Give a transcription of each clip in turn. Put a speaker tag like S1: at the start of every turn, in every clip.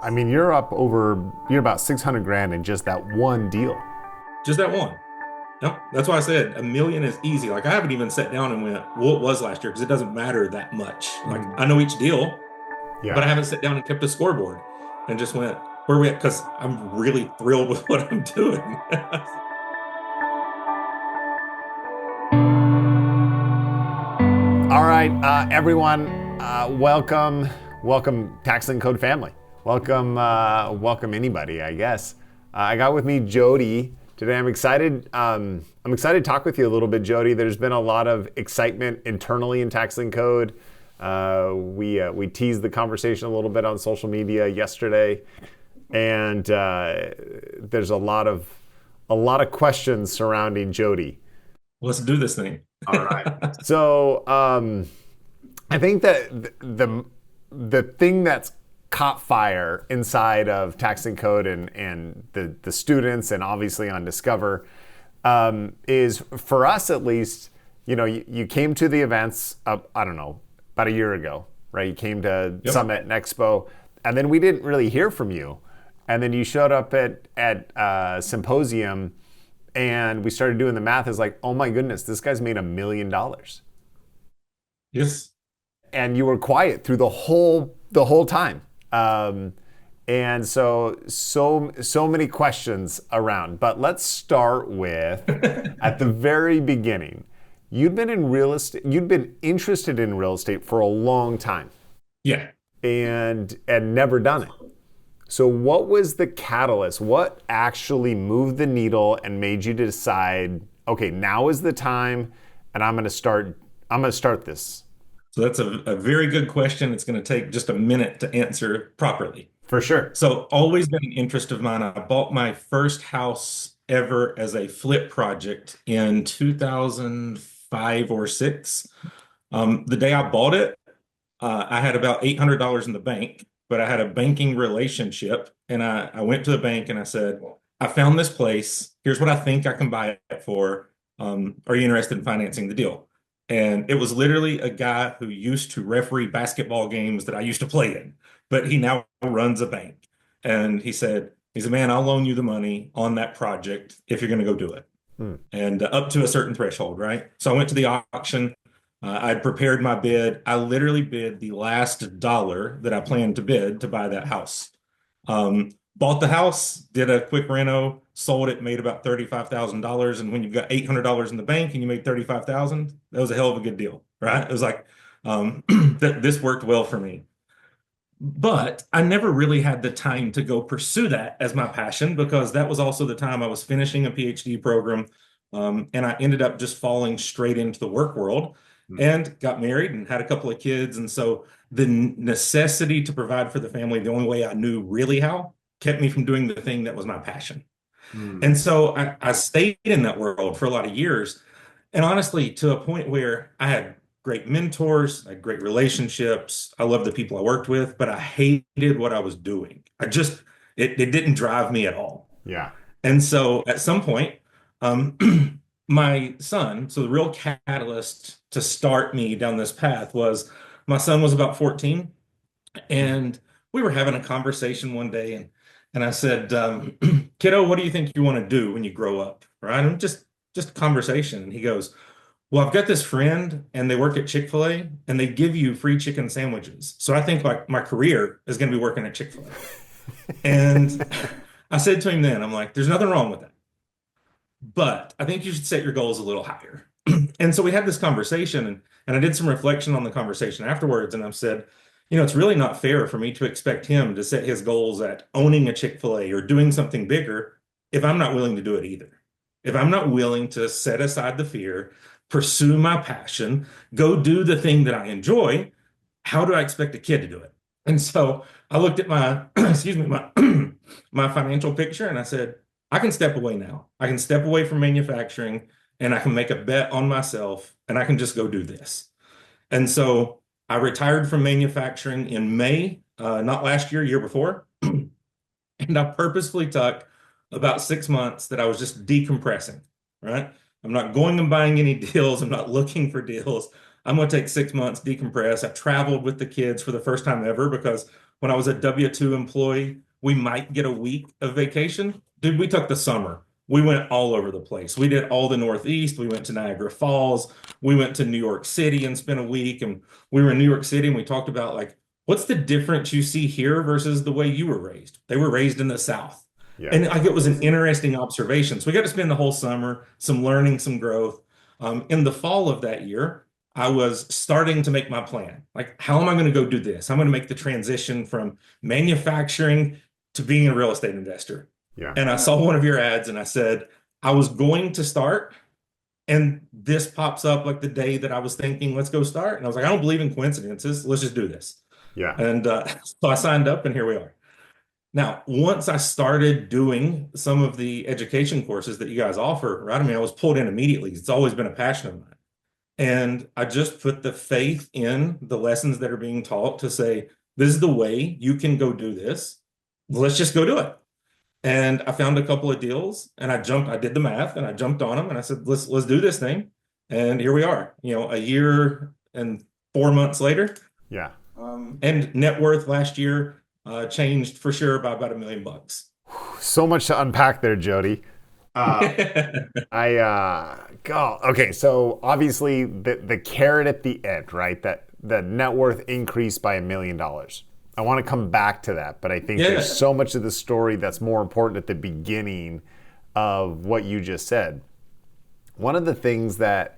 S1: I mean, you're about 600 grand in just that one deal.
S2: Just that one. Yep. That's why I said a million is easy. Like I haven't even sat down and went, what was last year? Because it doesn't matter that much. Like
S1: Mm.
S2: I know each deal, but I
S1: Yeah.
S2: haven't sat down and kept a scoreboard and just went, where are we at? Because I'm really thrilled with what I'm doing.
S1: All right, everyone, welcome Tax Lien Code family. Welcome anybody, I guess. I got with me Jody today. I'm excited. I'm excited to talk with you a little bit, Jody. There's been a lot of excitement internally in Tax Lien Code. We teased the conversation a little bit on social media yesterday, and there's a lot of questions surrounding Jody.
S2: Let's do this thing.
S1: All right. So I think that the thing that's caught fire inside of Tax Lien Code and the students and obviously on Discover is, for us at least, you came to the events, I don't know, about a year ago, right? You came to
S2: Yep.
S1: Summit and Expo, and then we didn't really hear from you. And then you showed up at Symposium, and we started doing the math. Is like, oh my goodness, this guy's made $1 million.
S2: Yes.
S1: And you were quiet through the whole time. And so many questions around. But let's start with at the very beginning. You'd been in real estate. You'd been interested in real estate for a long time,
S2: Yeah.
S1: and never done it. So what was the catalyst? What actually moved the needle and made you decide, okay, now is the time, and I'm going to start this?
S2: So that's a very good question. It's going to take just a minute to answer properly.
S1: For sure.
S2: So always been an interest of mine. I bought my first house ever as a flip project in 2005 or six. The day I bought it, I had about $800 in the bank, but I had a banking relationship. And I went to the bank and I said, I found this place. Here's what I think I can buy it for. Are you interested in financing the deal? And it was literally a guy who used to referee basketball games that I used to play in, but he now runs a bank. And he said, man, I'll loan you the money on that project if you're going to go do it.
S1: Hmm.
S2: And up to a certain threshold, right? So I went to the auction. I'd prepared my bid. I literally bid the last dollar that I planned to bid to buy that house. Bought the house, did a quick reno, sold it, made about $35,000. And when you've got $800 in the bank and you made 35,000, that was a hell of a good deal, right? It was like, this worked well for me. But I never really had the time to go pursue that as my passion because that was also the time I was finishing a PhD program. And I ended up just falling straight into the work world and got married and had a couple of kids. And so the necessity to provide for the family, the only way I knew really how, kept me from doing the thing that was my passion.
S1: Hmm.
S2: And so I stayed in that world for a lot of years. And honestly, to a point where I had great mentors, I had great relationships. I loved the people I worked with, but I hated what I was doing. It didn't drive me at all.
S1: Yeah.
S2: And so at some point, um, my son, so the real catalyst to start me down this path was my son was about 14, and we were having a conversation one day, and I said, kiddo, what do you think you want to do when you grow up? Right? And just a conversation. And he goes, well, I've got this friend and they work at Chick-fil-A and they give you free chicken sandwiches. So I think like my career is going to be working at Chick-fil-A. And I said to him then, I'm like, there's nothing wrong with that. But I think you should set your goals a little higher. And so we had this conversation, and I did some reflection on the conversation afterwards. And I've said, it's really not fair for me to expect him to set his goals at owning a Chick-fil-A or doing something bigger if I'm not willing to do it either. If I'm not willing to set aside the fear, pursue my passion, go do the thing that I enjoy, how do I expect a kid to do it? And so I looked at my, excuse me, my financial picture and I said, I can step away now. I can step away from manufacturing and I can make a bet on myself and I can just go do this. And so I retired from manufacturing in May, not last year, year before. And I purposefully took about 6 months that I was just decompressing, right? I'm not going and buying any deals. I'm not looking for deals. I'm going to take 6 months, decompress. I traveled with the kids for the first time ever because when I was a W-2 employee, we might get a week of vacation. Dude, we took the summer. We went all over the place. We did all the Northeast. We went to Niagara Falls. We went to New York City and spent a week. And we were in New York City and we talked about like, what's the difference you see here versus the way you were raised? They were raised in the South.
S1: Yeah.
S2: And like it was an interesting observation. So we got to spend the whole summer, some learning, some growth. In the fall of that year, I was starting to make my plan. Like, how am I going to go do this? I'm going to make the transition from manufacturing to being a real estate investor.
S1: Yeah.
S2: And I saw one of your ads and I said, I was going to start. And this pops up like the day that I was thinking, let's go start. And I was like, I don't believe in coincidences. Let's just do this.
S1: Yeah.
S2: And so I signed up and here we are. Now, once I started doing some of the education courses that you guys offer, right? I mean, I was pulled in immediately. It's always been a passion of mine. And I just put the faith in the lessons that are being taught to say, this is the way you can go do this. Let's just go do it. And I found a couple of deals and I did the math and I jumped on them and I said, let's do this thing. And here we are, a year and 4 months later.
S1: Yeah.
S2: And net worth last year changed for sure by about $1 million.
S1: So much to unpack there, Jody. Okay. So obviously the carrot at the end, right? That the net worth increased by $1 million. I want to come back to that, but I think there's so much of the story that's more important at the beginning of what you just said. One of the things that,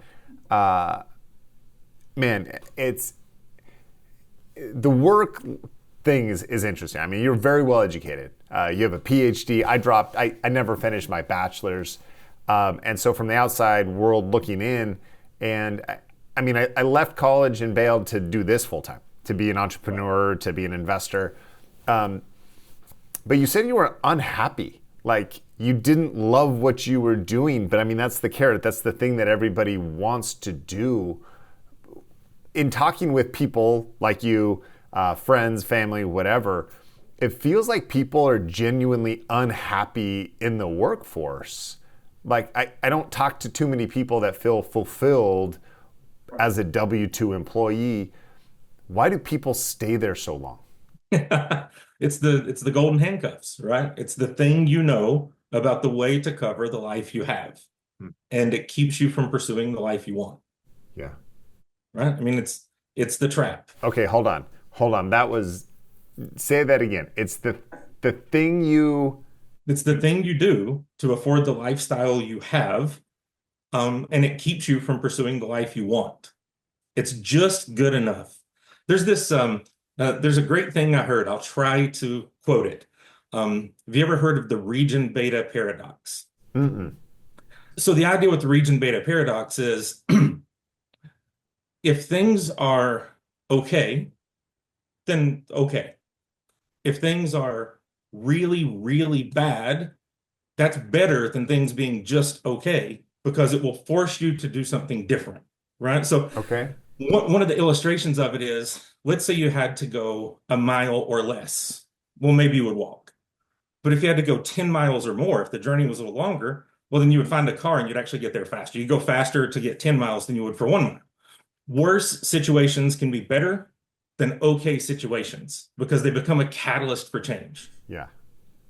S1: it's the work thing is interesting. I mean, you're very well educated. You have a PhD. I never finished my bachelor's. And so from the outside world looking in, and I left college and bailed to do this full time, to be an entrepreneur, to be an investor. But you said you were unhappy. Like you didn't love what you were doing, but that's the carrot. That's the thing that everybody wants to do. In talking with people like you, friends, family, whatever, it feels like people are genuinely unhappy in the workforce. Like I don't talk to too many people that feel fulfilled as a W-2 employee. Why do people stay there so long?
S2: It's the golden handcuffs, right? It's the thing about the way to cover the life you have. And it keeps you from pursuing the life you want.
S1: Yeah.
S2: Right? It's the trap.
S1: Okay, hold on. Say that again. It's the thing you
S2: do to afford the lifestyle you have. And it keeps you from pursuing the life you want. It's just good enough. There's this, there's a great thing I heard. I'll try to quote it. Have you ever heard of the region beta paradox?
S1: Mm-mm.
S2: So the idea with the region beta paradox is if things are okay, then okay. If things are really, really bad, that's better than things being just okay because it will force you to do something different, right? So
S1: okay.
S2: One of the illustrations of it is, let's say you had to go a mile or less. Well, maybe you would walk. But if you had to go 10 miles or more, if the journey was a little longer, well, then you would find a car and you'd actually get there faster. You'd go faster to get 10 miles than you would for 1 mile. Worse situations can be better than okay situations because they become a catalyst for change.
S1: Yeah.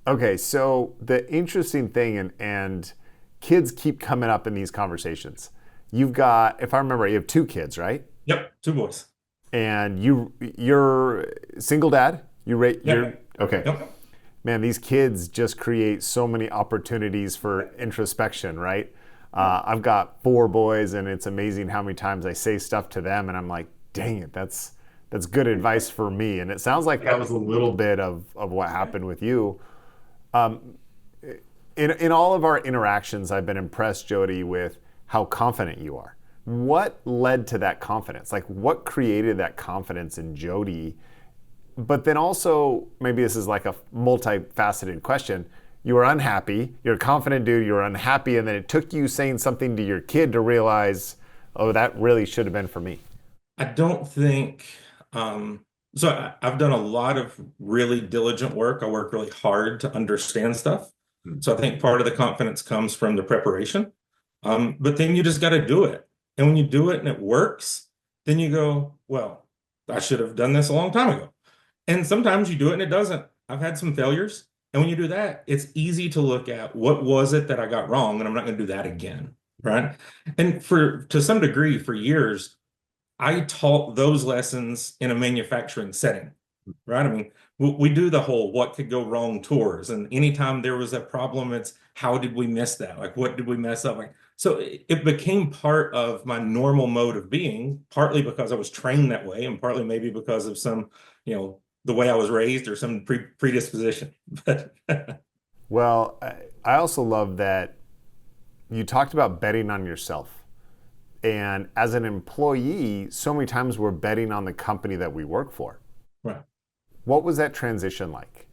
S1: Okay, so the interesting thing, and kids keep coming up in these conversations. You've got, if I remember, you have 2 kids, right?
S2: Yep, 2 boys.
S1: And you're single dad?
S2: Yep.
S1: Okay.
S2: Yep.
S1: Man, these kids just create so many opportunities for introspection, right? I've got 4 boys, and it's amazing how many times I say stuff to them, and I'm like, dang it, that's good advice for me. And it sounds like that was a little bit of what happened with you. In all of our interactions, I've been impressed, Jody, with how confident you are. What led to that confidence? Like, what created that confidence in Jody? But then also, maybe this is like a multifaceted question. You were unhappy. You're a confident dude. You were unhappy. And then it took you saying something to your kid to realize, oh, that really should have been for me.
S2: I don't think, so I've done a lot of really diligent work. I work really hard to understand stuff. So I think part of the confidence comes from the preparation. But then you just got to do it. And when you do it and it works, then you go, well, I should have done this a long time ago. And sometimes you do it and it doesn't. I've had some failures. And when you do that, it's easy to look at what was it that I got wrong, and I'm not going to do that again. Right. And to some degree, for years, I taught those lessons in a manufacturing setting. Right. I mean, we do the whole what could go wrong tours. And anytime there was a problem, it's how did we miss that? Like, what did we mess up? Like, so it became part of my normal mode of being, partly because I was trained that way, and partly maybe because of some, the way I was raised or some predisposition. But
S1: Well, I also love that you talked about betting on yourself. And as an employee, so many times we're betting on the company that we work for.
S2: right.
S1: What was that transition like?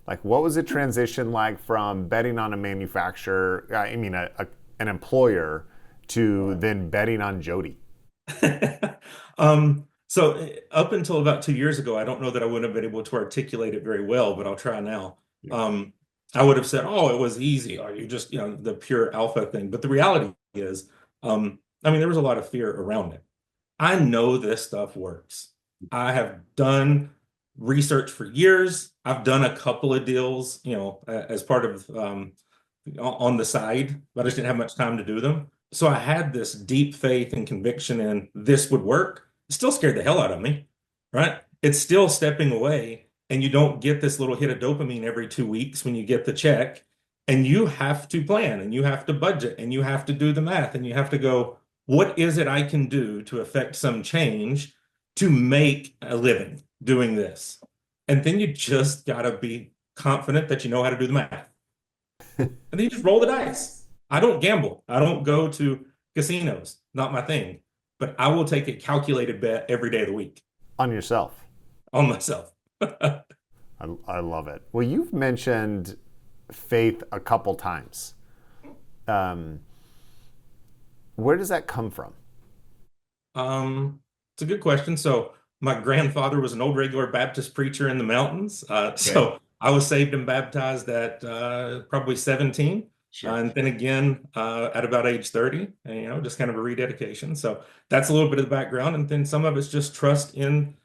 S1: Like, what was the transition like from betting on a manufacturer, an employer, to then betting on Jody?
S2: So up until about 2 years ago, I don't know that I would have been able to articulate it very well, but I'll try now.
S1: Yeah.
S2: I would have said, "Oh, it was easy," or you just, the pure alpha thing. But the reality is, there was a lot of fear around it. I know this stuff works. I have done research for years. I've done a couple of deals, as part of on the side, but I just didn't have much time to do them. So I had this deep faith and conviction in this would work. It still scared the hell out of me, right? It's still stepping away, and you don't get this little hit of dopamine every 2 weeks when you get the check. And you have to plan, and you have to budget, and you have to do the math, and you have to go, what is it I can do to affect some change to make a living doing this? And then you just got to be confident that you know how to do the math. And then you just roll the dice. I don't gamble. I don't go to casinos. Not my thing. But I will take a calculated bet every day of the week
S1: On yourself.
S2: on myself.
S1: I love it. Well, you've mentioned faith a couple times. Where does that come from?
S2: It's a good question. So my grandfather was an old regular Baptist preacher in the mountains. So I was saved and baptized at probably 17.
S1: Sure.
S2: And then again at about age 30, and, just kind of a rededication. So that's a little bit of the background. And then some of it's just trust in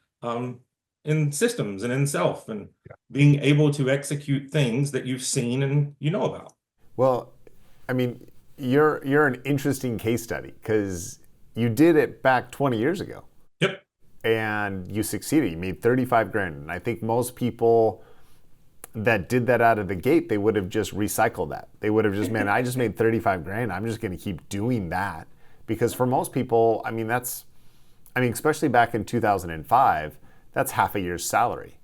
S2: systems and in self, and being able to execute things that you've seen and you know about.
S1: Well, I mean, you're an interesting case study because you did it back 20 years ago.
S2: Yep.
S1: And you succeeded. You made 35 grand. And I think most people that did that out of the gate, they would have just recycled that. They would have just, man, I just made 35 grand. I'm just going to keep doing that. Because for most people, especially back in 2005, that's half a year's salary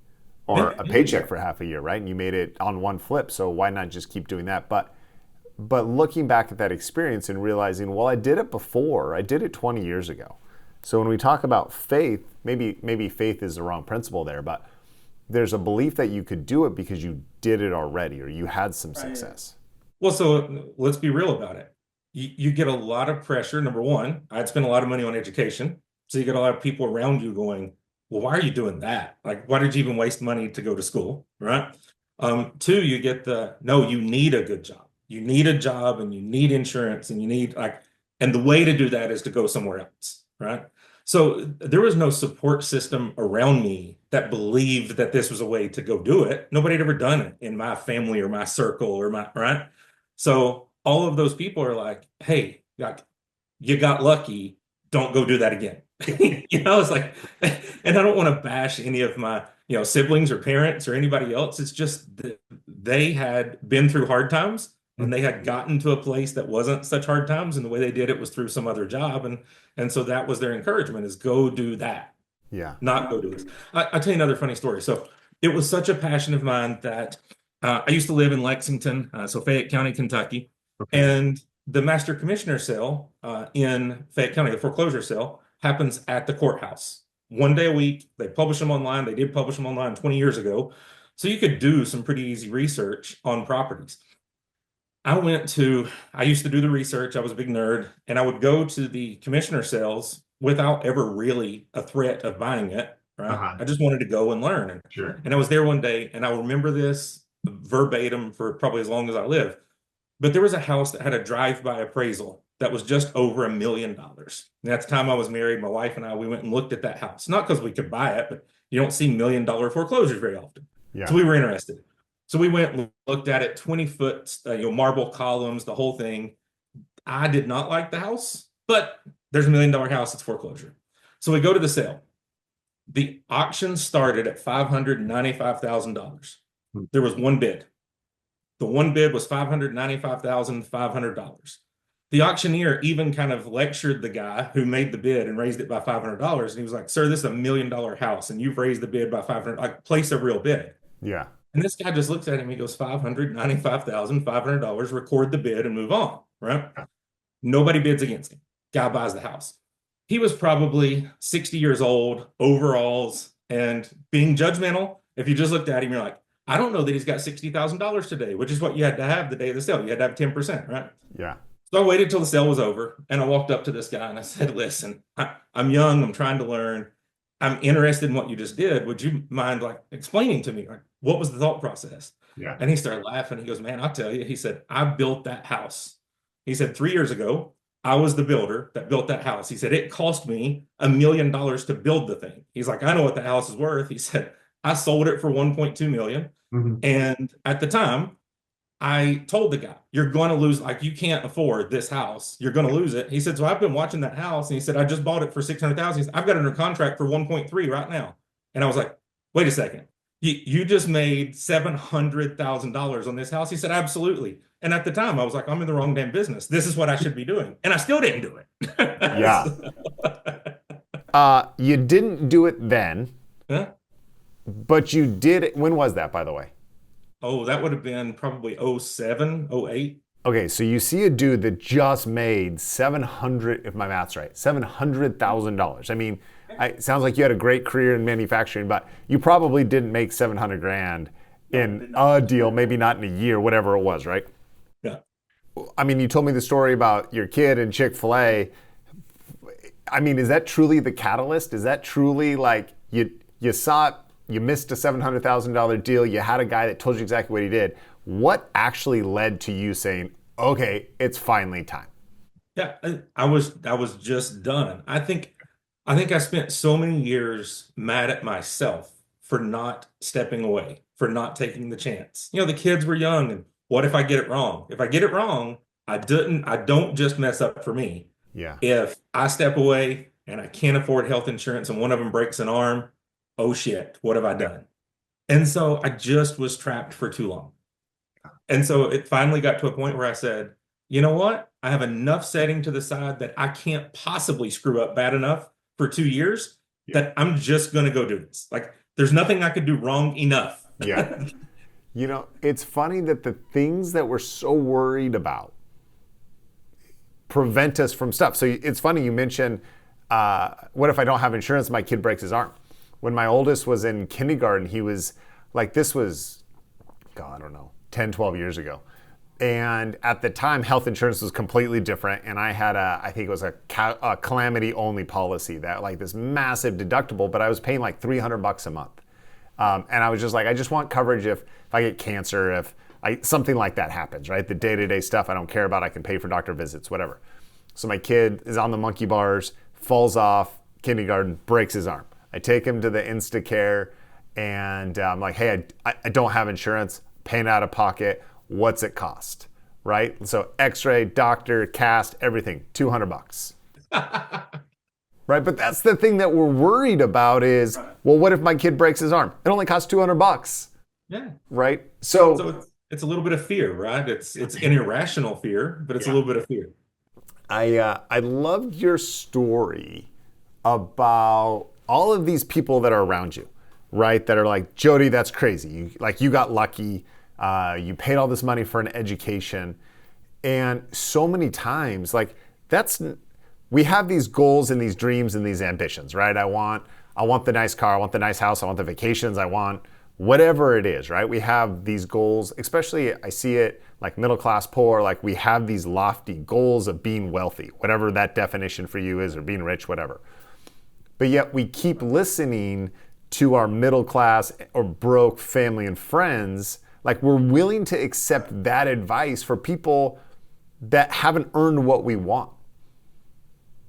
S1: or a paycheck for half a year, right? And you made it on one flip. So why not just keep doing that? But looking back at that experience and realizing, well, I did it before. I did it 20 years ago. So when we talk about faith, maybe faith is the wrong principle there, but there's a belief that you could do it because you did it already or you had some success.
S2: Well, so let's be real about it. You get a lot of pressure. Number one, I'd spent a lot of money on education. So you get a lot of people around you going, well, why are you doing that? Like, why did you even waste money to go to school, right? Two, you get no, you need a good job. You need a job and you need insurance and you need and the way to do that is to go somewhere else, right? So there was no support system around me that believed that this was a way to go do it. Nobody had ever done it in my family or my circle or right? So all of those people are like, hey, you got lucky. Don't go do that again. It's like, and I don't want to bash any of my, siblings or parents or anybody else. It's just that they had been through hard times and they had gotten to a place that wasn't such hard times. And the way they did it was through some other job. And so that was their encouragement is go do that.
S1: Yeah.
S2: Not go do this. I'll tell you another funny story. So it was such a passion of mine that I used to live in Lexington, so Fayette County, Kentucky. Okay. And the master commissioner sale in Fayette County, the foreclosure sale, happens at the courthouse. One day a week. They publish them online. They did publish them online 20 years ago. So you could do some pretty easy research on properties. I used to do the research. I was a big nerd. And I would go to the commissioner sales without ever really a threat of buying it. Right. Uh-huh. I just wanted to go and learn.
S1: Sure.
S2: And I was there one day, and I remember this verbatim for probably as long as I live. But there was a house that had a drive-by appraisal that was just over $1 million. And at the time I was married, my wife and I, we went and looked at that house. Not because we could buy it, but you don't see $1 million foreclosures very often. So
S1: Yeah.
S2: we were interested. So we went and looked at it, 20 foot, marble columns, the whole thing. I did not like the house, but there's $1 million house, it's foreclosure. So we go to the sale. The auction started at $595,000. There was one bid. The one bid was $595,500. The auctioneer even kind of lectured the guy who made the bid and raised it by $500. And he was like, "Sir, this is $1 million house, and you've raised the bid by 500. Like, place a real bid."
S1: Yeah.
S2: And this guy just looks at him. He goes, $595,500. Record the bid and move on. Right? Nobody bids against him. Guy buys the house. He was probably 60 years old, overalls, and being judgmental. If you just looked at him, you're like, I don't know that he's got $60,000 today, which is what you had to have the day of the sale. You had to have 10%, right?
S1: Yeah.
S2: So I waited till the sale was over, and I walked up to this guy and I said, "Listen, I'm young. I'm trying to learn. I'm interested in what you just did. Would you mind like explaining to me, like, what was the thought process?"
S1: Yeah.
S2: And he started laughing. He goes, "Man, I'll tell you." He said, "I built that house." He said, 3 years ago, I was the builder that built that house. He said, "It cost me $1 million to build the thing." He's like, "I know what the house is worth." He said, "I sold it for 1.2 million. And at the time, I told the guy, you're going to lose, like, you can't afford this house. You're going to lose it." He said, "So I've been watching that house." And he said, "I just bought it for 600,000. He said, "I've got it under contract for 1.3 right now." And I was like, "Wait a second. You just made $700,000 on this house?" He said, "Absolutely." And at the time I was like, I'm in the wrong damn business. This is what I should be doing. And I still didn't do it.
S1: Yeah. You didn't do it then,
S2: Huh?
S1: but you did it. When was that, by the way?
S2: Oh, that would have been probably 07, 08.
S1: Okay, so you see a dude that just made 700, if my math's right, $700,000. I mean, it sounds like you had a great career in manufacturing, but you probably didn't make 700 grand in a deal, maybe not in a year, whatever it was, right?
S2: Yeah.
S1: I mean, you told me the story about your kid and Chick-fil-A. I mean, is that truly the catalyst? Is that truly like you saw it, you missed a $700,000 deal, you had a guy that told you exactly what he did. What actually led to you saying, okay, it's finally time?
S2: Yeah, I was just done. I think I spent so many years mad at myself for not stepping away, for not taking the chance. The kids were young, and what if I get it wrong? If I get it wrong, I don't just mess up for me.
S1: Yeah.
S2: If I step away and I can't afford health insurance and one of them breaks an arm, oh shit, what have I done? And so I just was trapped for too long. And so it finally got to a point where I said, you know what? I have enough setting to the side that I can't possibly screw up bad enough for 2 years that I'm just going to go do this. Like, there's nothing I could do wrong enough.
S1: Yeah. It's funny that the things that we're so worried about prevent us from stuff. So it's funny you mentioned, what if I don't have insurance, my kid breaks his arm? When my oldest was in kindergarten, he was like, this was, God, I don't know, 10, 12 years ago. And at the time, health insurance was completely different. And I had I think it was a calamity only policy that like this massive deductible, but I was paying like $300 a month. And I was just like, I just want coverage if I get cancer, if something like that happens, right? The day-to-day stuff I don't care about, I can pay for doctor visits, whatever. So my kid is on the monkey bars, falls off, kindergarten, breaks his arm. I take him to the Instacare and I'm like, hey, I don't have insurance, paying out of pocket. What's it cost, right? So x-ray, doctor, cast, everything, $200. Right, but that's the thing that we're worried about is, well, what if my kid breaks his arm? It only costs $200.
S2: Yeah.
S1: Right?
S2: So it's a little bit of fear, right? It's an irrational fear, but it's a little bit of fear.
S1: I loved your story about all of these people that are around you, right? That are like, Jody, that's crazy. You got lucky. You paid all this money for an education. And so many times, like we have these goals and these dreams and these ambitions, right? I want the nice car, I want the nice house, I want the vacations, I want whatever it is, right? We have these goals, especially I see it like middle class, poor, like we have these lofty goals of being wealthy, whatever that definition for you is, or being rich, whatever. But yet we keep listening to our middle class or broke family and friends Like we're willing to accept that advice for people that haven't earned what we want.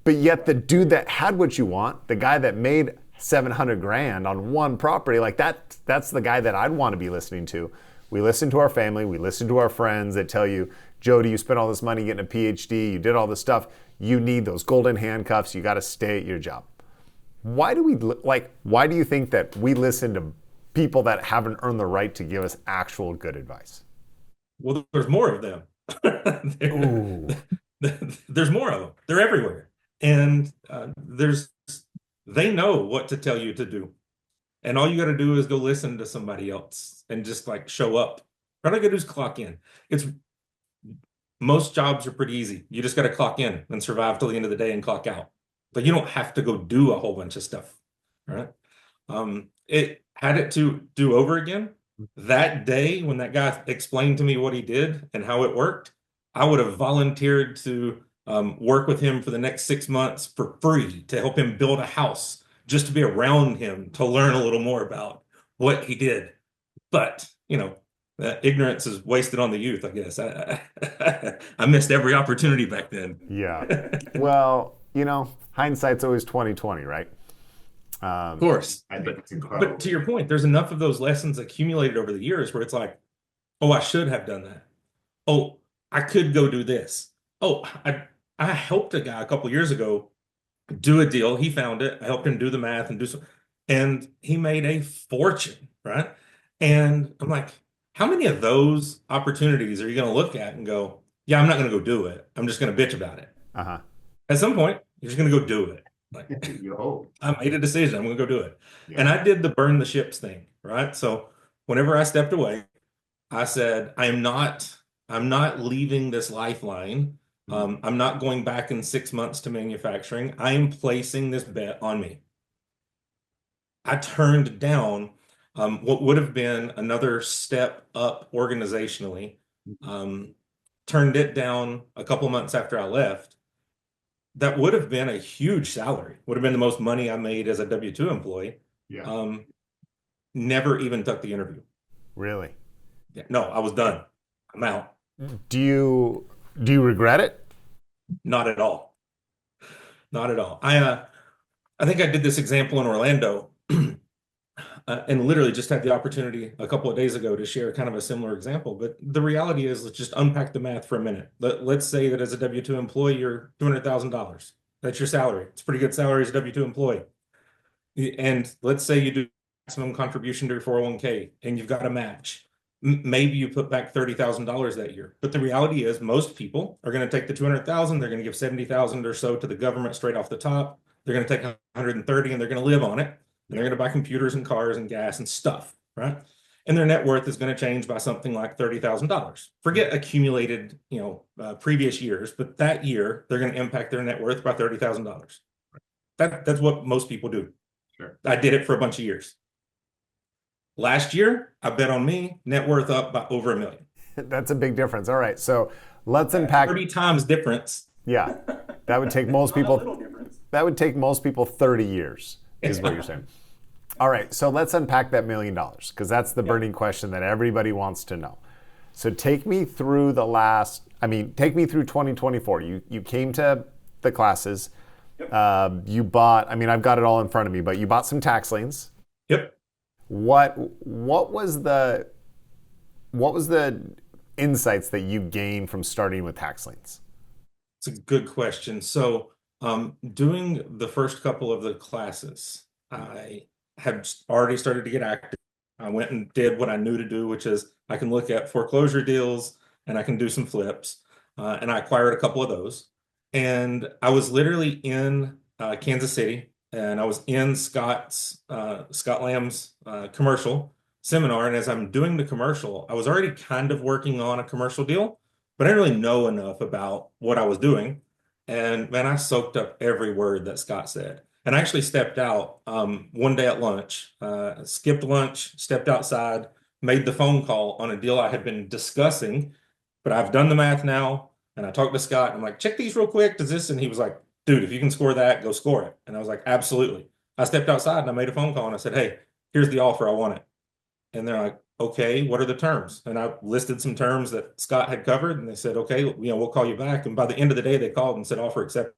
S1: But yet the dude that had what you want, the guy that made 700 grand on one property, like that's the guy that I'd want to be listening to. We listen to our family, we listen to our friends that tell you, Jody, you spent all this money getting a PhD, you did all this stuff, you need those golden handcuffs, you got to stay at your job. Why do you think that we listen to people that haven't earned the right to give us actual good advice?
S2: Well, there's more of them. There's more of them. They're everywhere. And they know what to tell you to do. And all you got to do is go listen to somebody else and just like show up. All you got to do is clock in. Most jobs are pretty easy. You just got to clock in and survive till the end of the day and clock out. But you don't have to go do a whole bunch of stuff, right? Had it to do over again, that day when that guy explained to me what he did and how it worked, I would have volunteered to work with him for the next 6 months for free to help him build a house, just to be around him, to learn a little more about what he did. But, ignorance is wasted on the youth, I guess. I missed every opportunity back then.
S1: Yeah. Well, hindsight's always 20/20, right?
S2: Of course.
S3: I think it's incredible.
S2: But to your point, there's enough of those lessons accumulated over the years where it's like, oh, I should have done that. Oh, I could go do this. Oh, I helped a guy a couple years ago do a deal. He found it. I helped him do the math and he made a fortune, right? And I'm like, how many of those opportunities are you going to look at and go, yeah, I'm not going to go do it. I'm just going to bitch about it.
S1: Uh-huh.
S2: At some point, you're just going to go do it. Like,
S3: You hope.
S2: I made a decision. I'm going to go do it.
S3: Yeah.
S2: And I did the burn the ships thing, right? So whenever I stepped away, I said, I'm not leaving this lifeline. I'm not going back in 6 months to manufacturing. I am placing this bet on me. I turned down what would have been another step up organizationally, turned it down a couple months after I left. That would have been a huge salary, would have been the most money I made as a W-2 employee.
S3: Yeah.
S2: Never even took the interview.
S1: Really?
S2: Yeah, no, I was done. I'm out.
S1: Do you regret it?
S2: Not at all. Not at all. I think I did this example in Orlando, and literally just had the opportunity a couple of days ago to share kind of a similar example. But the reality is, let's just unpack the math for a minute. Let's say that as a W-2 employee, you're $200,000. That's your salary. It's a pretty good salary as a W-2 employee. And let's say you do maximum contribution to your 401k and you've got a match. Maybe you put back $30,000 that year. But the reality is most people are going to take the $200,000, they're going to give $70,000 or so to the government straight off the top. They're going to take $130,000 and they're going to live on it. And they're going to buy computers and cars and gas and stuff, right? And their net worth is going to change by something like $30,000. Forget accumulated, previous years, but that year they're going to impact their net worth by $30,000. That's what most people do.
S3: Sure.
S2: I did it for a bunch of years. Last year, I bet on me, net worth up by over $1 million.
S1: That's a big difference. All right, so let's unpack.
S2: 30 times difference.
S1: Yeah, that would take most people. That would take most people 30 years, is what you're saying. All right, so let's unpack that $1 million, because that's the burning question that everybody wants to know. So take me through take me through 2024. You came to the classes. Yep. You bought. I've got it all in front of me, but you bought some tax liens.
S2: Yep.
S1: What was the insights that you gained from starting with tax liens?
S2: It's a good question. So, doing the first couple of the classes, I had already started to get active. I went and did what I knew to do, which is I can look at foreclosure deals and I can do some flips. And I acquired a couple of those. And I was literally in Kansas City, and I was in Scott Lamb's commercial seminar. And as I'm doing the commercial, I was already kind of working on a commercial deal, but I didn't really know enough about what I was doing. And man, I soaked up every word that Scott said. And I actually stepped out one day at lunch, skipped lunch, stepped outside, made the phone call on a deal I had been discussing, but I've done the math now. And I talked to Scott, and I'm like, check these real quick. Does this? And he was like, dude, if you can score that, go score it. And I was like, absolutely. I stepped outside and I made a phone call and I said, hey, here's the offer. I want it. And they're like, okay, what are the terms? And I listed some terms that Scott had covered, and they said, okay, we'll call you back. And by the end of the day, they called and said, offer accepted.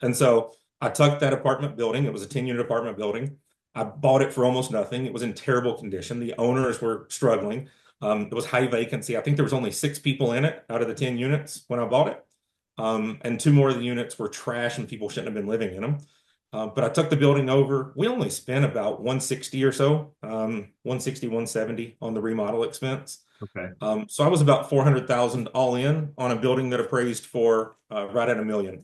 S2: And so I took that apartment building. It was a 10-unit apartment building. I bought it for almost nothing. It was in terrible condition. The owners were struggling. It was high vacancy. I think there was only 6 people in it out of the 10 units when I bought it. And 2 more of the units were trash and people shouldn't have been living in them. But I took the building over. We only spent about 160 or so, 160, 170 on the remodel expense.
S1: Okay.
S2: So I was about 400,000 all in on a building that appraised for right at $1 million.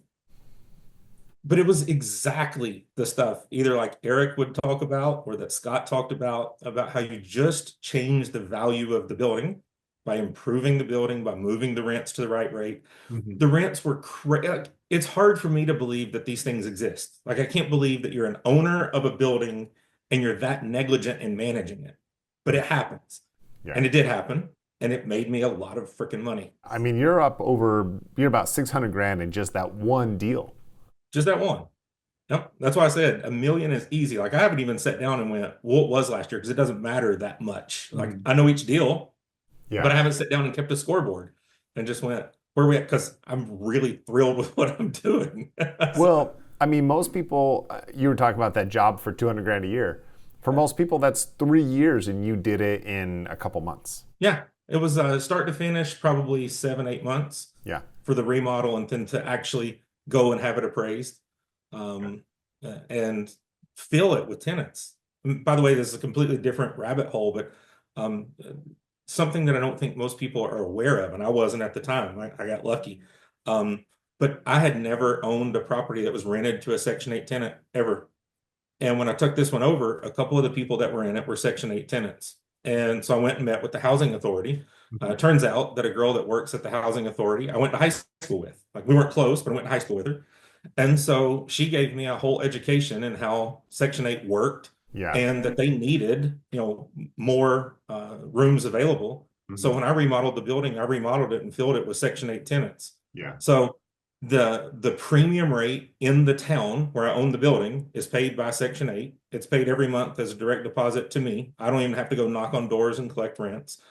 S2: But it was exactly the stuff either like Eric would talk about or that Scott talked about how you just change the value of the building by improving the building, by moving the rents to the right rate.
S1: Mhm.
S2: The rents were it's hard for me to believe that these things exist. Like I can't believe that you're an owner of a building and you're that negligent in managing it. But it happens.
S1: Yeah.
S2: And it did happen. And it made me a lot of freaking money.
S1: I mean, you're about 600 grand in just that one deal.
S2: Just that one. Yep. That's why I said $1 million is easy. Like I haven't even sat down and went, what was last year? Because it doesn't matter that much. Like I know each deal, but I haven't sat down and kept a scoreboard and just went, where are we at? Because I'm really thrilled with what I'm doing.
S1: Well, I mean, most people, you were talking about that job for 200 grand a year. For most people, that's 3 years and you did it in a couple months.
S2: Yeah. It was start to finish, probably 7, 8 months.
S1: Yeah.
S2: For the remodel and then to actually go and have it appraised. And fill it with tenants. By the way, this is a completely different rabbit hole, but something that I don't think most people are aware of, and I wasn't at the time. I got lucky. But I had never owned a property that was rented to a Section 8 tenant ever. And when I took this one over, a couple of the people that were in it were Section 8 tenants. And so I went and met with the housing authority. Turns out that a girl that works at the housing authority, I went to high school with. Like we weren't close, but I went to high school with her. And so she gave me a whole education in how Section 8 worked.
S1: Yeah.
S2: And that they needed, more rooms available. So when I remodeled the building, I remodeled it and filled it with Section 8 tenants.
S1: Yeah.
S2: So the premium rate in the town where I own the building is paid by Section 8. It's paid every month as a direct deposit to me. I don't even have to go knock on doors and collect rents.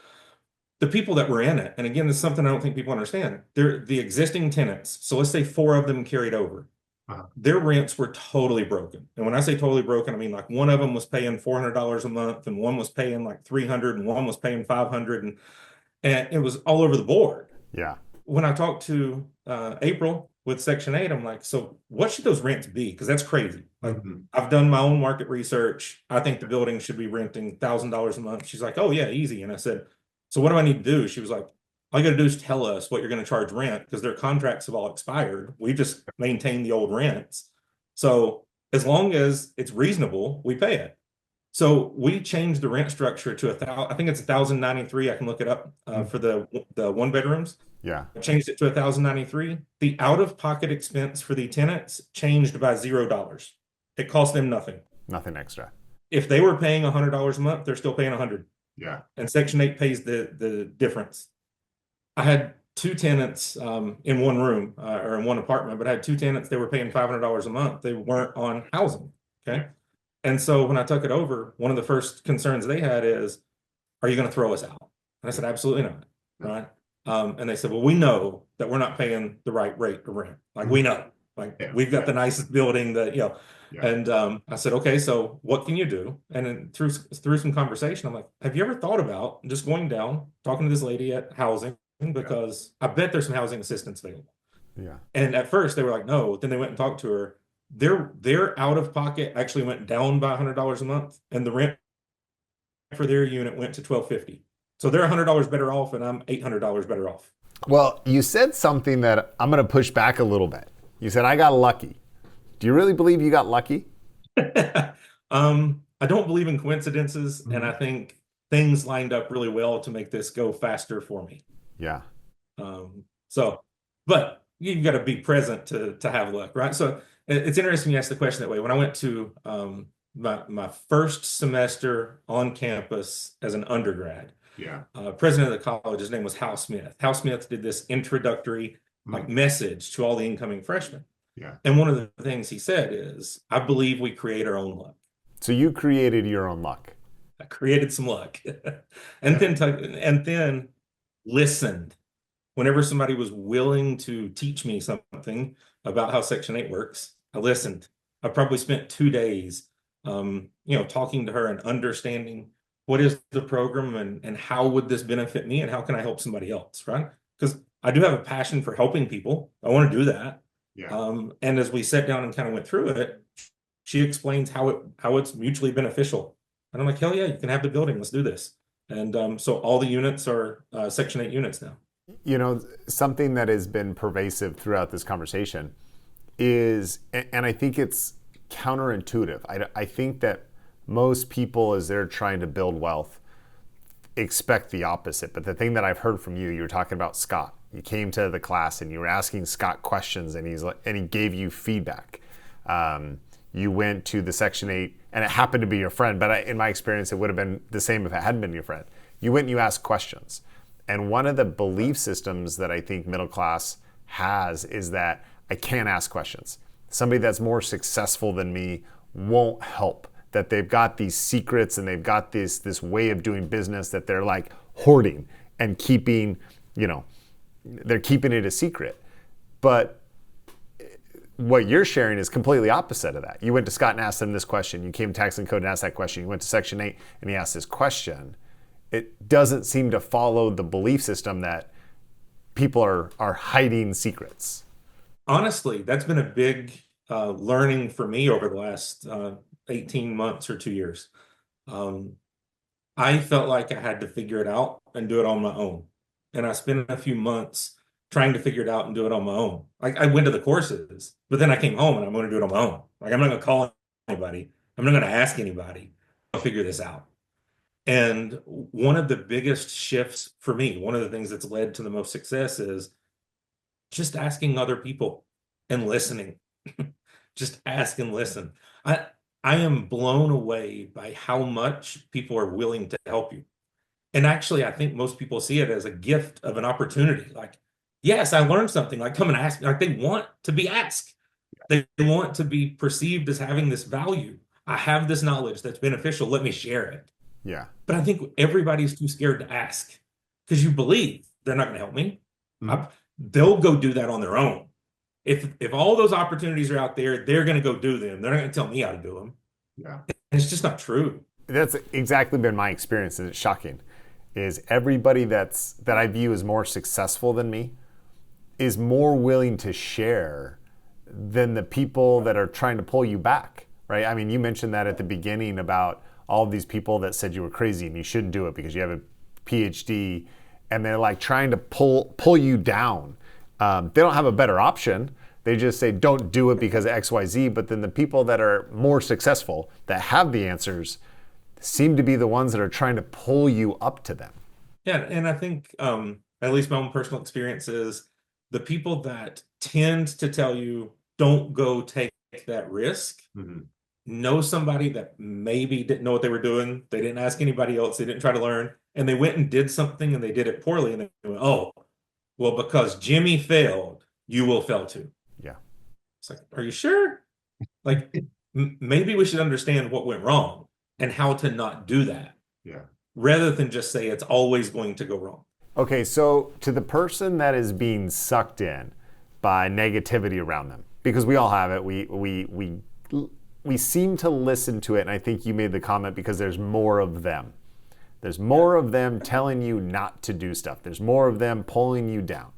S2: The people that were in it, and again, this is something I don't think people understand. They're the existing tenants. So let's say 4 of them carried over. Their rents were totally broken. And when I say totally broken, I mean like one of them was paying $400 a month and one was paying like $300 and one was paying $500 and it was all over the board.
S1: Yeah.
S2: When I talked to April with Section 8, I'm like, so what should those rents be? Because that's crazy. Like I've done my own market research. I think the building should be renting $1,000 a month. She's like, oh yeah, easy. And I said, so what do I need to do? She was like, all you got to do is tell us what you're going to charge rent because their contracts have all expired. We just maintain the old rents. So as long as it's reasonable, we pay it. So we changed the rent structure to I think it's 1,093. I can look it up for the 1 bedrooms.
S1: Yeah.
S2: I changed it to 1,093. The out-of-pocket expense for the tenants changed by $0. It cost them nothing.
S1: Nothing extra.
S2: If they were paying $100 a month, they're still paying $100.
S1: Yeah.
S2: And Section 8 pays the difference. I had 2 tenants in one room or in one apartment, but I had 2 tenants. They were paying $500 a month. They weren't on housing. Okay. And so when I took it over, one of the first concerns they had is, are you going to throw us out? And I said, absolutely not. Right. And they said, well, we know that we're not paying the right rate of rent. Like we know, like we've got the nicest building that, and I said, okay, so what can you do? And then through some conversation, I'm like, have you ever thought about just going down, talking to this lady at housing? Because I bet there's some housing assistance available.
S1: Yeah.
S2: And at first they were like, no. Then they went and talked to her. Their out of pocket actually went down by $100 a month, and the rent for their unit went to $1,250. So they're $100 better off, and I'm $800 better off.
S1: Well, you said something that I'm going to push back a little bit. You said I got lucky. Do you really believe you got lucky?
S2: I don't believe in coincidences, and I think things lined up really well to make this go faster for me.
S1: Yeah.
S2: But you've got to be present to have luck, right? So it's interesting you asked the question that way. When I went to my first semester on campus as an undergrad, president of the college, his name was Hal Smith. Hal Smith did this introductory message to all the incoming freshmen.
S1: Yeah.
S2: And one of the things he said is, I believe we create our own luck.
S1: So you created your own luck.
S2: I created some luck. And then listened. Whenever somebody was willing to teach me something about how Section 8 works, I listened. I probably spent 2 days, talking to her and understanding what is the program and how would this benefit me and how can I help somebody else, right? Because I do have a passion for helping people. I want to do that.
S1: Yeah.
S2: And as we sat down and kind of went through it, she explains how it's mutually beneficial. And I'm like, hell yeah, you can have the building. Let's do this. And so all the units are Section 8 units now.
S1: You know, something that has been pervasive throughout this conversation is, and I think it's counterintuitive. I think that most people, as they're trying to build wealth, expect the opposite. But the thing that I've heard from you, you were talking about Scott. You came to the class and you were asking Scott questions, and he gave you feedback. You went to the Section 8, and it happened to be your friend, but in my experience, it would have been the same if it hadn't been your friend. You went and you asked questions. And one of the belief systems that I think middle class has is that I can't ask questions. Somebody that's more successful than me won't help. That they've got these secrets and they've got this way of doing business that they're like hoarding and keeping, they're keeping it a secret. But what you're sharing is completely opposite of that. You went to Scott and asked him this question. You came to Tax Lien Code and asked that question. You went to Section 8 and he asked this question. It doesn't seem to follow the belief system that people are hiding secrets.
S2: Honestly, that's been a big learning for me over the last 18 months or 2 years. I felt like I had to figure it out and do it on my own. And I spent a few months trying to figure it out and do it on my own. Like I went to the courses, but then I came home and I'm going to do it on my own. Like I'm not going to call anybody. I'm not going to ask anybody. I'll figure this out. And one of the biggest shifts for me, one of the things that's led to the most success is just asking other people and listening. Just ask and listen. I am blown away by how much people are willing to help you. And actually, I think most people see it as a gift of an opportunity. Like, yes, I learned something. Like, come and ask me. Like, they want to be asked. They want to be perceived as having this value. I have this knowledge that's beneficial. Let me share it.
S1: Yeah.
S2: But I think everybody's too scared to ask because you believe they're not going to help me.
S1: Mm-hmm.
S2: They'll go do that on their own. If all those opportunities are out there, they're going to go do them. They're not going to tell me how to do them.
S1: Yeah.
S2: And it's just not true.
S1: That's exactly been my experience, and it's shocking. Is everybody that I view as more successful than me is more willing to share than the people that are trying to pull you back, right? I mean, you mentioned that at the beginning about all of these people that said you were crazy and you shouldn't do it because you have a PhD, and they're like trying to pull you down. They don't have a better option. They just say, don't do it because of XYZ. But then the people that are more successful, that have the answers, seem to be the ones that are trying to pull you up to them.
S2: Yeah, and I think, at least my own personal experience is the people that tend to tell you, don't go take that risk, know somebody that maybe didn't know what they were doing. They didn't ask anybody else. They didn't try to learn. And they went and did something and they did it poorly. And they went, oh, well, because Jimmy failed, you will fail too.
S1: Yeah.
S2: It's like, are you sure? Like, maybe we should understand what went wrong and how to not do that.
S1: Yeah.
S2: Rather than just say it's always going to go wrong.
S1: Okay, so to the person that is being sucked in by negativity around them, because we all have it, we seem to listen to it, and I think you made the comment because there's more of them. There's more of them telling you not to do stuff. There's more of them pulling you down.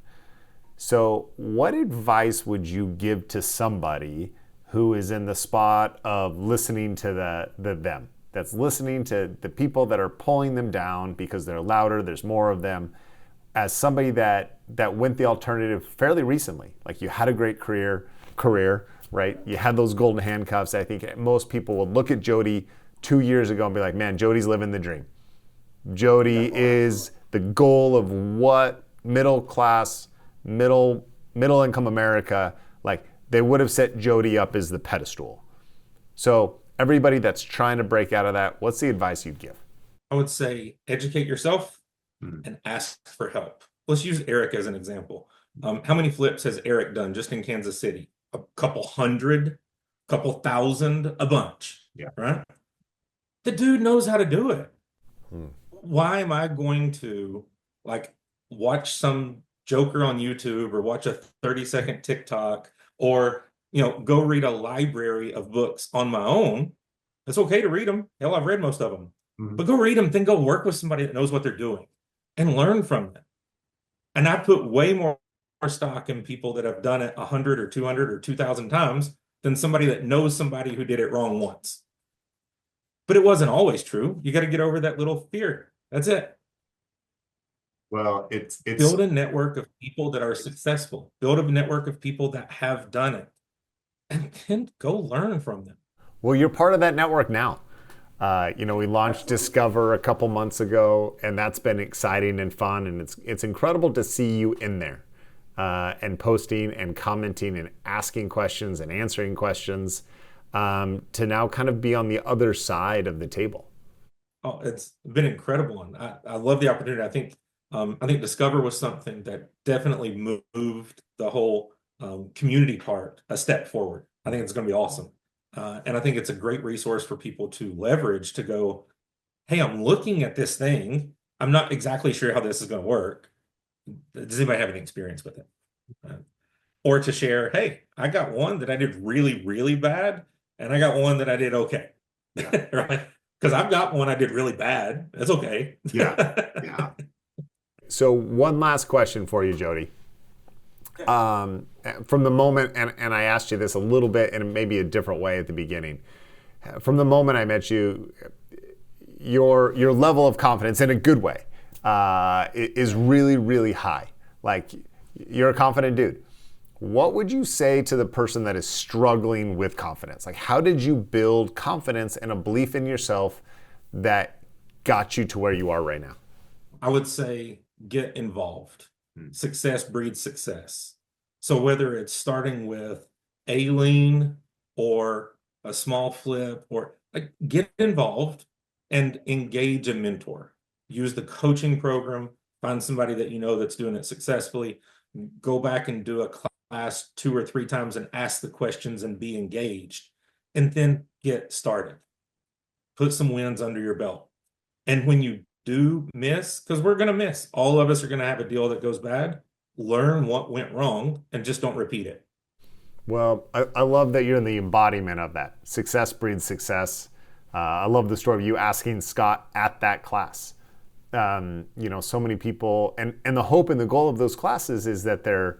S1: So what advice would you give to somebody who is in the spot of listening to them? That's listening to the people that are pulling them down because they're louder, there's more of them. As somebody that went the alternative fairly recently, like you had a great career, right? You had those golden handcuffs. I think most people would look at Jody 2 years ago and be like, man, Jody's living the dream. Jody is the goal of what middle class, middle income America, like they would have set Jody up as the pedestal. So everybody that's trying to break out of that, what's the advice you'd give?
S2: I would say educate yourself and ask for help. Let's use Eric as an example. How many flips has Eric done just in Kansas City? A couple hundred, couple thousand, a bunch, right? The dude knows how to do it.
S1: Hmm.
S2: Why am I going to like watch some joker on YouTube or watch a 30-second TikTok or, go read a library of books on my own? It's okay to read them. Hell, I've read most of them.
S1: Mhm.
S2: But go read them, then go work with somebody that knows what they're doing and learn from them. And I put way more stock in people that have done it 100 or 200 or 2,000 times than somebody that knows somebody who did it wrong once. But it wasn't always true. You got to get over that little fear. That's it.
S1: Well, it's
S2: Build a network of people that are successful. Build a network of people that have done it, and then go learn from them.
S1: well, you're part of that network now. We launched Discover a couple months ago, and that's been exciting and fun, and it's incredible to see you in there, and posting and commenting and asking questions and answering questions, to now kind of be on the other side of the table.
S2: Oh, it's been incredible, and I love the opportunity. I think Discover was something that definitely moved the whole community part a step forward. I think it's going to be awesome. And I think it's a great resource for people to leverage to go, hey, I'm looking at this thing. I'm not exactly sure how this is going to work. Does anybody have any experience with it? Or to share, hey, I got one that I did really, really bad, and I got one that I did okay.
S1: Yeah.
S2: Right? Because I've got one I did really bad. That's okay.
S1: Yeah. So one last question for you, Jody. From the moment, and I asked you this a little bit in maybe a different way at the beginning. From the moment I met you, your level of confidence in a good way is really, really high. Like, you're a confident dude. What would you say to the person that is struggling with confidence? Like, how did you build confidence and a belief in yourself that got you to where you are right now?
S2: I would say get involved.
S1: Hmm.
S2: Success breeds success. So whether it's starting with a lien or a small flip, or like, get involved and engage a mentor. Use the coaching program, find somebody that you know that's doing it successfully. Go back and do a class 2 or 3 times and ask the questions and be engaged. And then get started. Put some wins under your belt. And when you do miss, because we're going to miss, all of us are going to have a deal that goes bad, learn what went wrong and just don't repeat it.
S1: Well, I love that you're in the embodiment of that. Success breeds success. I love the story of you asking Scott at that class. So many people, and the hope and the goal of those classes is that they're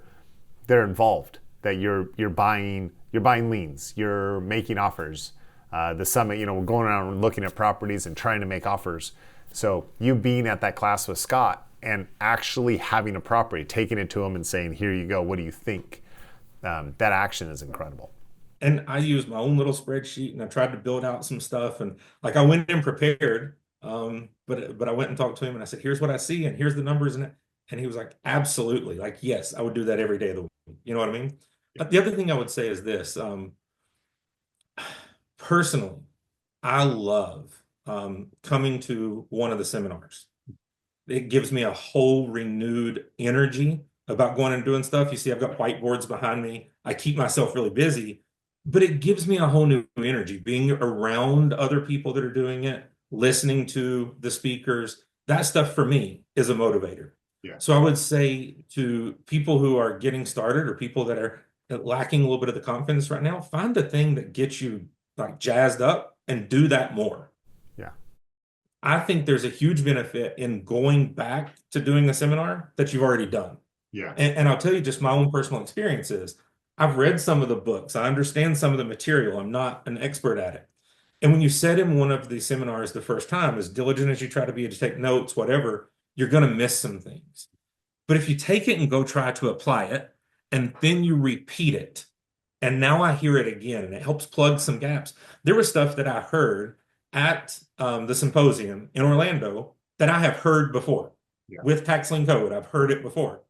S1: involved, that you're buying liens, you're making offers. The summit, we're going around and looking at properties and trying to make offers. So you being at that class with Scott and actually having a property, taking it to him and saying, here you go, what do you think? That action is incredible.
S2: And I used my own little spreadsheet and I tried to build out some stuff. And like, I went in prepared, but I went and talked to him and I said, here's what I see and here's the numbers. And he was like, absolutely. Like, yes, I would do that every day of the week. You know what I mean? But the other thing I would say is this, personally, I love coming to one of the seminars. It gives me a whole renewed energy about going and doing stuff. You see, I've got whiteboards behind me. I keep myself really busy, but it gives me a whole new energy being around other people that are doing it, listening to the speakers. That stuff for me is a motivator.
S1: Yeah.
S2: So I would say to people who are getting started or people that are lacking a little bit of the confidence right now, find a thing that gets you like jazzed up and do that more.
S1: Yeah.
S2: I think there's a huge benefit in going back to doing a seminar that you've already done.
S1: Yeah.
S2: And I'll tell you just my own personal experiences. I've read some of the books. I understand some of the material. I'm not an expert at it. And when you sit in one of these seminars the first time, as diligent as you try to be to take notes, whatever, you're going to miss some things. But if you take it and go try to apply it, and then you repeat it, and now I hear it again, and it helps plug some gaps. There was stuff that I heard at the symposium in Orlando that I have heard before.
S1: Yeah.
S2: With Tax Lien Code. I've heard it before.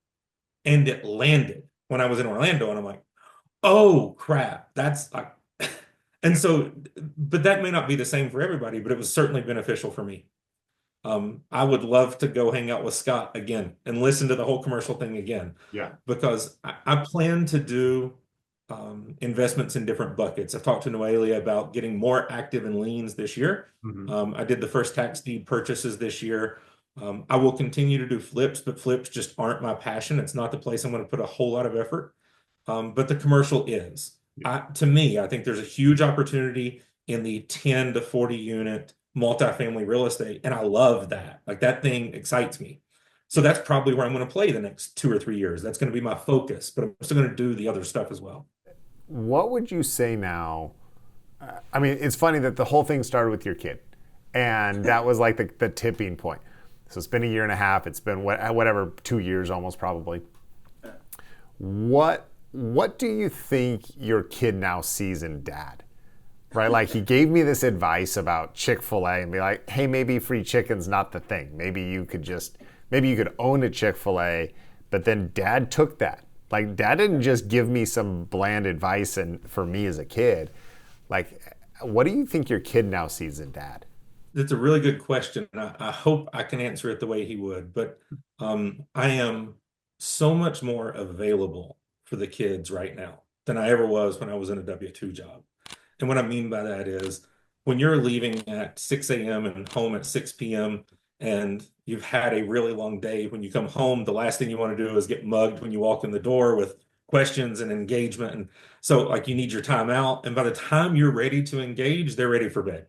S2: And it landed when I was in Orlando, and I'm like, oh crap, that's like, and so, but that may not be the same for everybody, but it was certainly beneficial for me. I would love to go hang out with Scott again and listen to the whole commercial thing again.
S1: Yeah.
S2: Because I plan to do investments in different buckets. I've talked to Noelia about getting more active in liens this year. I did the first tax deed purchases this year. I will continue to do flips, but flips just aren't my passion. It's not the place I'm going to put a whole lot of effort. But the commercial is. To me, I think there's a huge opportunity in the 10 to 40 unit multifamily real estate. And I love that. Like that thing excites me. So that's probably where I'm going to play the next 2 or 3 years. That's going to be my focus, but I'm still going to do the other stuff as well.
S1: What would you say now? I mean, it's funny that the whole thing started with your kid, and that was like the tipping point. So it's been a year and a half. It's been whatever, 2 years almost probably. What do you think your kid now sees in dad? Right? Like he gave me this advice about Chick-fil-A and be like, hey, maybe free chicken's not the thing. Maybe you could own a Chick-fil-A, but then dad took that. Like dad didn't just give me some bland advice and for me as a kid. Like, what do you think your kid now sees in dad?
S2: That's a really good question. I hope I can answer it the way he would, but I am so much more available for the kids right now than I ever was when I was in a W-2 job. And what I mean by that is when you're leaving at 6 a.m. and home at 6 p.m. and you've had a really long day, when you come home, the last thing you want to do is get mugged when you walk in the door with questions and engagement. And so like you need your time out. And by the time you're ready to engage, they're ready for bed.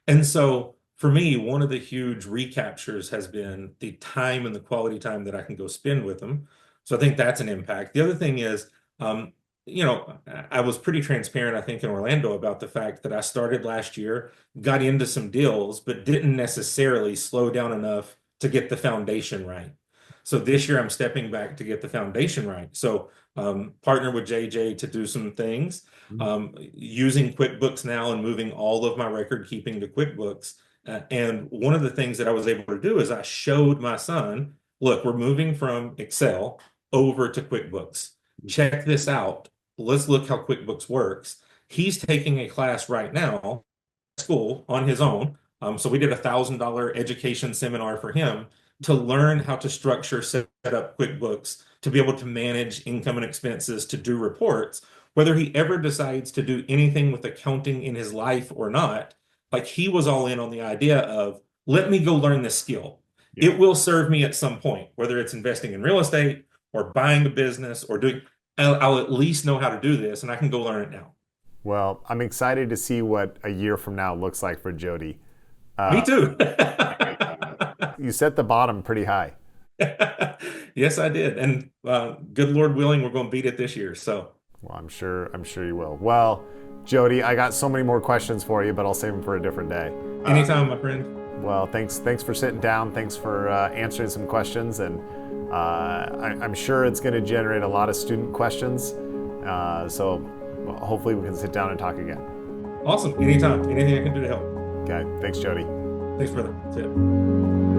S2: And so for me, one of the huge recaptures has been the time and the quality time that I can go spend with them. So I think that's an impact. The other thing is, I was pretty transparent, I think, in Orlando about the fact that I started last year, got into some deals, but didn't necessarily slow down enough to get the foundation right. So this year I'm stepping back to get the foundation right. So partner with JJ to do some things, using QuickBooks now and moving all of my record keeping to QuickBooks. And one of the things that I was able to do is I showed my son, look, we're moving from Excel over to QuickBooks. Check this out. Let's look how QuickBooks works. He's taking a class right now at school on his own. So we did a $1,000 education seminar for him to learn how to structure, set up QuickBooks, to be able to manage income and expenses, to do reports. Whether he ever decides to do anything with accounting in his life or not, like he was all in on the idea of, let me go learn this skill. Yeah. It will serve me at some point, whether it's investing in real estate or buying a business or doing, I'll at least know how to do this and I can go learn it now.
S1: Well, I'm excited to see what a year from now looks like for Jody.
S2: Me too.
S1: You set the bottom pretty high.
S2: Yes, I did. And good Lord willing, we're going to beat it this year. So,
S1: well, I'm sure you will. Well, Jody, I got so many more questions for you, but I'll save them for a different day.
S2: Anytime, my friend.
S1: Well, thanks for sitting down. Thanks for answering some questions. And I'm sure it's going to generate a lot of student questions. So hopefully we can sit down and talk again.
S2: Awesome. Anytime. Anything I can do to help.
S1: Okay. Thanks, Jody.
S2: Thanks, brother. See ya.